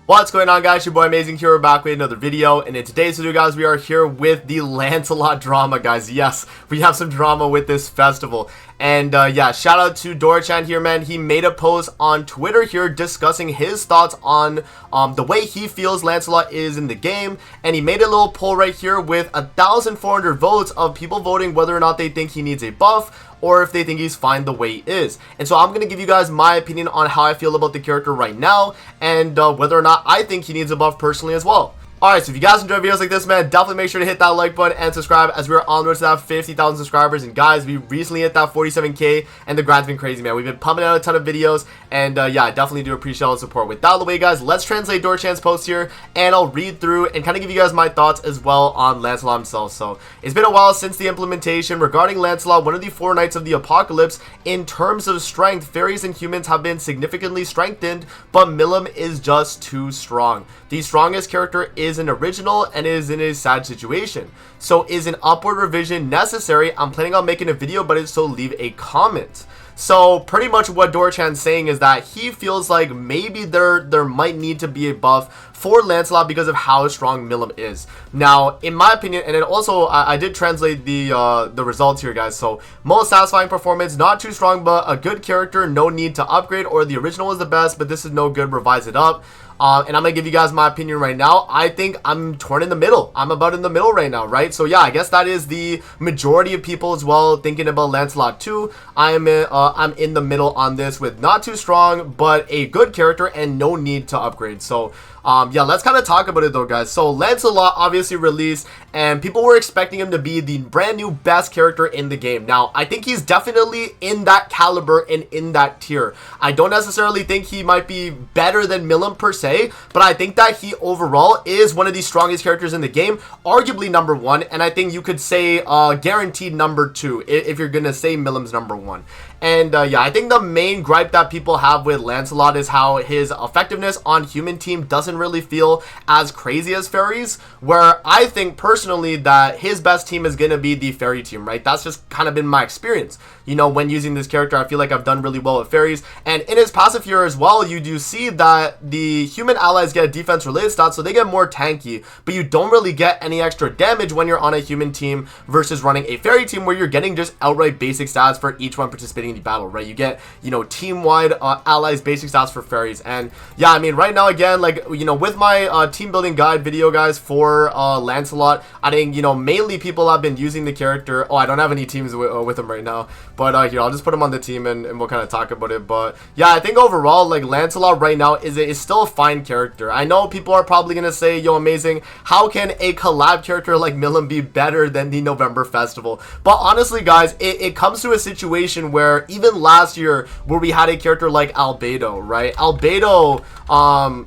What's going on, guys? Your boy Amazing here, back with another video, and in today's video, guys, we are here with the Lancelot drama, guys. Yes, we have some drama with this festival. And yeah, shout out to Dorchan here, man. He made a post on Twitter here discussing his thoughts on the way he feels Lancelot is in the game, and he made a little poll right here with 1,400 votes of people voting whether or not they think he needs a buff or if they think he's fine the way he is. And so I'm going to give you guys my opinion on how I feel about the character right now, and whether or not I think he needs a buff personally as well. Alright, so if you guys enjoy videos like this, man, definitely make sure to hit that like button and subscribe as we're on the road to that 50,000 subscribers. And guys, we recently hit that 47k, and the grind's been crazy, man. We've been pumping out a ton of videos, and yeah, I definitely do appreciate all the support. With that out of the way, guys, let's translate Dorchan's post here, and I'll read through and kind of give you guys my thoughts as well on Lancelot himself. So, it's been a while since the implementation. Regarding Lancelot, one of the 4 Knights of the Apocalypse, in terms of strength, fairies and humans have been significantly strengthened, but Milim is just too strong. The strongest character is an original and is in a sad situation. So is an upward revision necessary? I'm planning on making a video about it, so leave a comment. So pretty much what Dorchan's saying is that he feels like maybe there might need to be a buff for Lancelot because of how strong Milim is. Now, in my opinion, and then also I did translate the results here, guys. So most satisfying performance, not too strong, but a good character, no need to upgrade, or the original is the best, but this is no good, revise it up. And I'm going to give you guys my opinion right now. I think I'm torn in the middle. I'm about in the middle right now, right? So yeah, I guess that is the majority of people as well thinking about Lancelot 2. I'm in the middle on this with not too strong, but a good character and no need to upgrade. So yeah, let's kind of talk about it though, guys. So Lancelot obviously released, and people were expecting him to be the brand new best character in the game. Now, I think he's definitely in that caliber and in that tier. I don't necessarily think he might be better than Milim per se, but I think that he overall is one of the strongest characters in the game, arguably number 1, and I think you could say guaranteed number 2 if you're gonna say Milim's number 1. And yeah, I think the main gripe that people have with Lancelot is how his effectiveness on human team doesn't really feel as crazy as fairies, where I think personally that his best team is going to be the fairy team, right? That's just kind of been my experience. You know, when using this character, I feel like I've done really well with fairies. And in his passive here as well, you do see that the human allies get defense related stats, so they get more tanky, but you don't really get any extra damage when you're on a human team versus running a fairy team where you're getting just outright basic stats for each one participating in the battle, right? You get, you know, team-wide allies basic stats for fairies. And yeah, I mean, right now, again, like, you know, with my team building guide video, guys, for Lancelot, I think, you know, mainly people have been using the character. Oh, I don't have any teams with him right now, but here, I'll just put him on the team and we'll kind of talk about it. But yeah, I think overall, like, Lancelot right now is still a fine character. I know people are probably gonna say, yo, Amazing, how can a collab character like Milim be better than the November Festival? But honestly, guys, it comes to a situation where even last year, where we had a character like Albedo, right? Albedo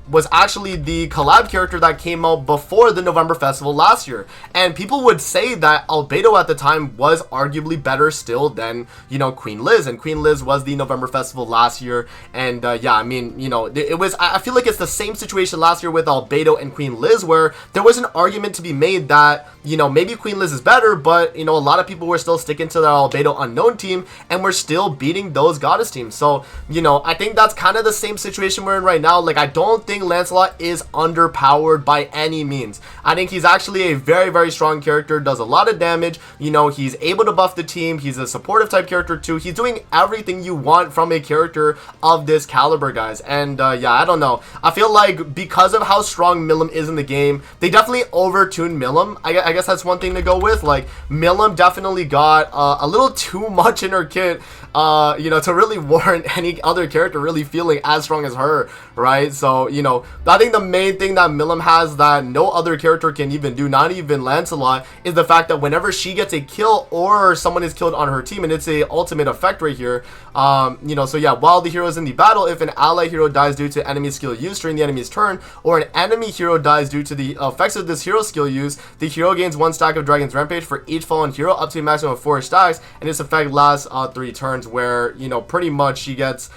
was actually the collab character that came out before the November Festival last year, and people would say that Albedo at the time was arguably better still than, you know, Queen Liz, and Queen Liz was the November Festival last year. And yeah, I mean, you know, I feel like it's the same situation last year with Albedo and Queen Liz, where there was an argument to be made that, you know, maybe Queen Liz is better, but, you know, a lot of people were still sticking to the Albedo unknown team, and we're still beating those goddess teams. So, you know, I think that's kind of the same situation we're in right now. Like, I don't think Lancelot is underpowered by any means. I think he's actually a very, very strong character, does a lot of damage. You know, he's able to buff the team. He's a supportive type character too. He's doing everything you want from a character of this caliber, guys. And yeah, I don't know. I feel like because of how strong Milim is in the game, they definitely overtuned Milim. I guess that's one thing to go with. Like, Milim definitely got a little too much in her kit, you know, to really warrant any other character really feeling as strong as her, right? So, you know, I think the main thing that Milim has that no other character can even do, not even Lancelot, is the fact that whenever she gets a kill or someone is killed on her team, and it's a ultimate effect right here, you know, so yeah, while the hero is in the battle, if an ally hero dies due to enemy skill use during the enemy's turn, or an enemy hero dies due to the effects of this hero skill use, the hero gains 1 stack of Dragon's Rampage for each fallen hero up to a maximum of 4 stacks, and this effect lasts 3 turns, where, you know, pretty much she gets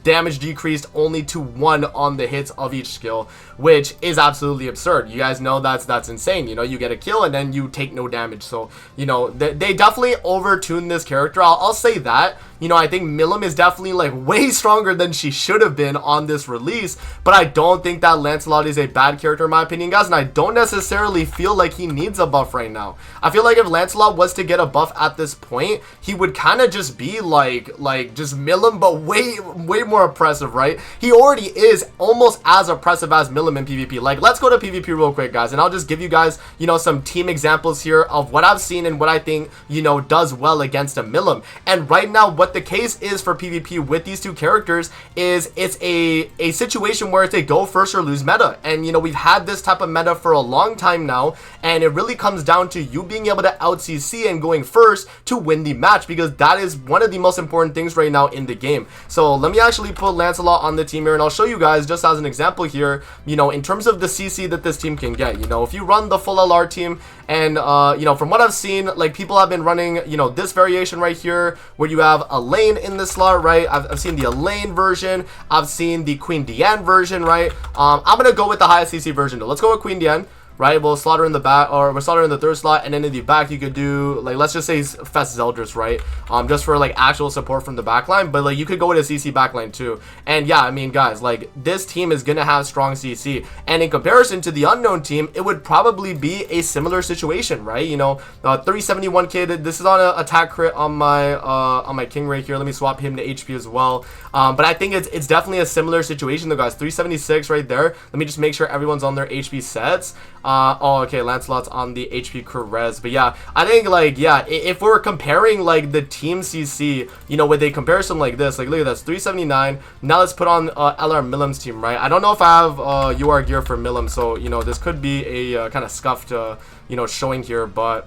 damage decreased only to 1 1 on the hits of each skill, which is absolutely absurd. You guys know that's insane. You know, you get a kill and then you take no damage. So, you know, they definitely overtuned this character. I'll say that. You know, I think Milim is definitely like way stronger than she should have been on this release, but I don't think that Lancelot is a bad character in my opinion, guys, and I don't necessarily feel like he needs a buff right now. I feel like if Lancelot was to get a buff at this point, he would kind of just be like just Milim, but way more oppressive, right? He already is almost as oppressive as Milim in PvP. Like, let's go to PvP real quick, guys, and I'll just give you guys, you know, some team examples here of what I've seen and what I think, you know, does well against a Milim. And right now, what the case is for PvP with these two characters is it's a situation where it's a go first or lose meta. And, you know, we've had this type of meta for a long time now, and it really comes down to you being able to out CC and going first to win the match, because that is one of the most important things right now in the game. So let me actually put Lancelot on the team here, and I'll show you guys just as an example here, you know, in terms of the CC that this team can get. You know, if you run the full LR team, and you know, from what I've seen, like, people have been running, you know, this variation right here where you have Elaine in the slot, right? I've seen the Elaine version, I've seen the Queen Diane version, right? I'm gonna go with the highest CC version though. Let's go with Queen Diane, right? We'll slot her in the back, or we'll slot her in the third slot, and then in the back you could do, like, let's just say Fest Zeldris, right? Just for like actual support from the backline, but like you could go with a CC backline too. And yeah, I mean, guys, like, this team is gonna have strong CC, and in comparison to the unknown team, it would probably be a similar situation, right? You know, 371 kid, this is on an attack crit on my king right here. Let me swap him to HP as well. But I think it's definitely a similar situation though, guys. 376 right there. Let me just make sure everyone's on their HP sets. Oh, okay, Lancelot's on the HP Correz. But yeah, I think, like, yeah, if we're comparing like the team CC, you know, with a comparison like this, like, look at this, 379. Now let's put on LR Milim's team, right? I don't know if I have UR gear for Milim, so, you know, this could be a kind of scuffed you know, showing here. But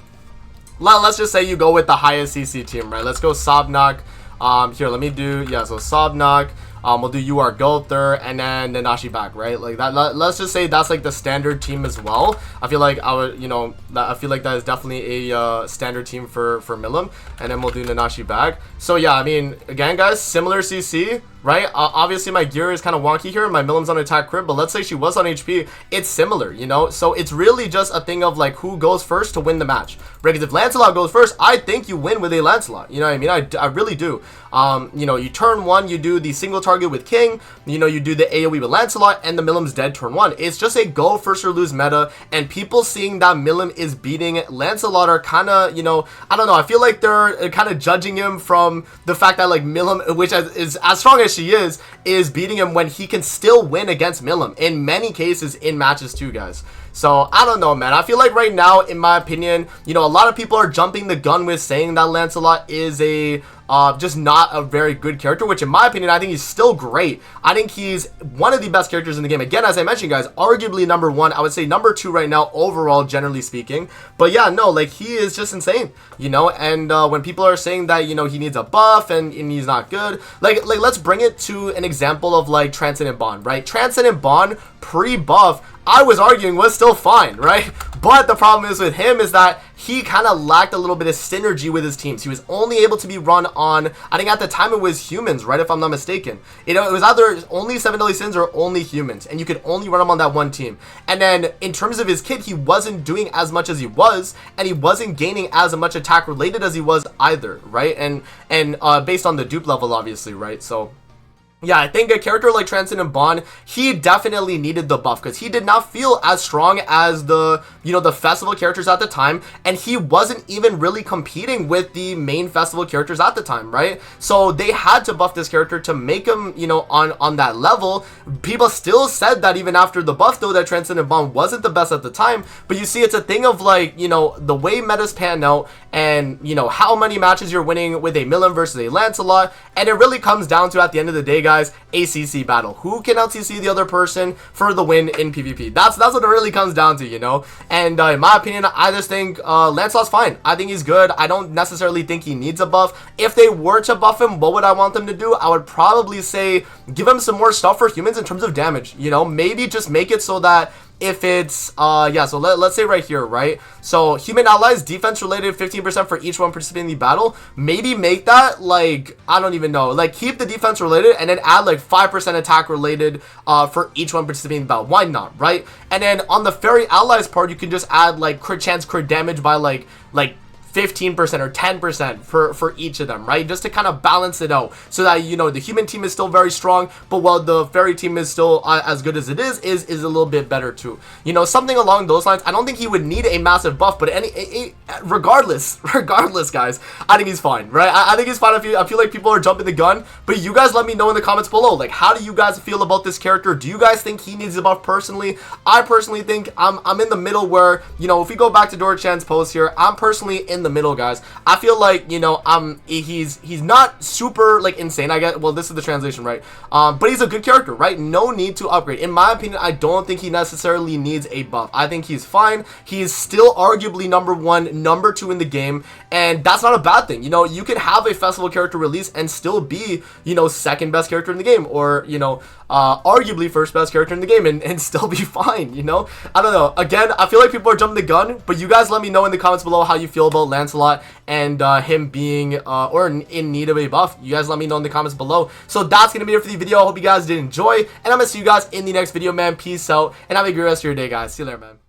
let's just say you go with the highest CC team, right? Let's go Sobnok. Here, let me do, yeah, so Sobnok. We'll do UR Gulther and then Nanashi back, right? Like that. Let's just say that's like the standard team as well. I feel like I feel like that is definitely a standard team for Milim, and then we'll do Nanashi back. So yeah, I mean, again, guys, similar CC, right? Obviously my gear is kind of wonky here, my Milim's on attack crit, but let's say she was on HP, it's similar, you know? So it's really just a thing of like who goes first to win the match, right? Because if Lancelot goes first, I think you win with a Lancelot, you know what I mean? I really do. You know, you turn 1, you do the single target with King, you know, you do the AoE with Lancelot, and the Milim's dead turn 1. It's just a go first or lose meta, and people seeing that Milim is beating Lancelot are kind of, you know, I don't know, I feel like they're kind of judging him from the fact that, like, Milim, which is as strong as she is beating him when he can still win against Milim in many cases in matches too, guys. So I don't know, man. I feel like right now, in my opinion, you know, a lot of people are jumping the gun with saying that Lancelot is a just not a very good character, which in my opinion, I think he's still great. I think he's one of the best characters in the game. Again, as I mentioned, guys, arguably number 1. I would say number 2 right now overall, generally speaking. But yeah, no, like, he is just insane, you know. And when people are saying that, you know, he needs a buff and he's not good, like let's bring it to an example of like Transcendent Bond, right? Transcendent Bond pre-buff, I was arguing was still fine, right? But the problem is with him is that he kind of lacked a little bit of synergy with his teams. He was only able to be run on, I think at the time it was humans, right? If I'm not mistaken. You know, it was either only 7 Deadly Sins or only humans, and you could only run him on that one team. And then in terms of his kit, he wasn't doing as much as he was, and he wasn't gaining as much attack related as he was either, right? And based on the dupe level, obviously, right? So yeah, I think a character like Transcendent Bond, he definitely needed the buff because he did not feel as strong as the, you know, the festival characters at the time, and he wasn't even really competing with the main festival characters at the time, right? So they had to buff this character to make him, you know, on that level. People still said that even after the buff, though, that Transcendent Bond wasn't the best at the time. But you see, it's a thing of like, you know, the way metas pan out, and, you know, how many matches you're winning with a Milim versus a Lancelot, and it really comes down to, at the end of the day, guys, a CC battle. Who can out CC the other person for the win in PvP? That's what it really comes down to, you know. And in my opinion, I just think Lancelot's fine. I think he's good. I don't necessarily think he needs a buff. If they were to buff him, what would I want them to do? I would probably say give him some more stuff for humans in terms of damage, you know, maybe just make it so that if it's yeah, so let's say right here, right, so human allies defense related 15% for each one participating in the battle, maybe make that like, I don't even know, like keep the defense related and then add like 5% attack related for each one participating in the battle. Why not, right? And then on the fairy allies part, you can just add like crit chance, crit damage by like 15% or 10% for each of them, right? Just to kind of balance it out so that, you know, the human team is still very strong, but while the fairy team is still as good as it is a little bit better too. You know, something along those lines. I don't think he would need a massive buff, but regardless, guys, I think he's fine, right? I think he's fine. I feel like people are jumping the gun, but you guys let me know in the comments below, like, how do you guys feel about this character? Do you guys think he needs a buff personally? I personally think I'm in the middle where, you know, if we go back to Dorchan's post here, I'm personally in the middle, guys. I feel like, you know, he's not super like insane, I guess. Well, this is the translation, right? But he's a good character, right? No need to upgrade. In my opinion, I don't think he necessarily needs a buff. I think he's fine. He's still arguably number 1, number 2 in the game, and that's not a bad thing. You know, you can have a festival character release and still be, you know, second best character in the game, or, you know, arguably first best character in the game, and still be fine, you know? I don't know. Again, I feel like people are jumping the gun, but you guys let me know in the comments below how you feel about Lancelot and him being or in need of a buff. You guys let me know in the comments below. So that's gonna be it for the video. I hope you guys did enjoy, and I'm gonna see you guys in the next video, man. Peace out and have a great rest of your day, guys. See you later, man.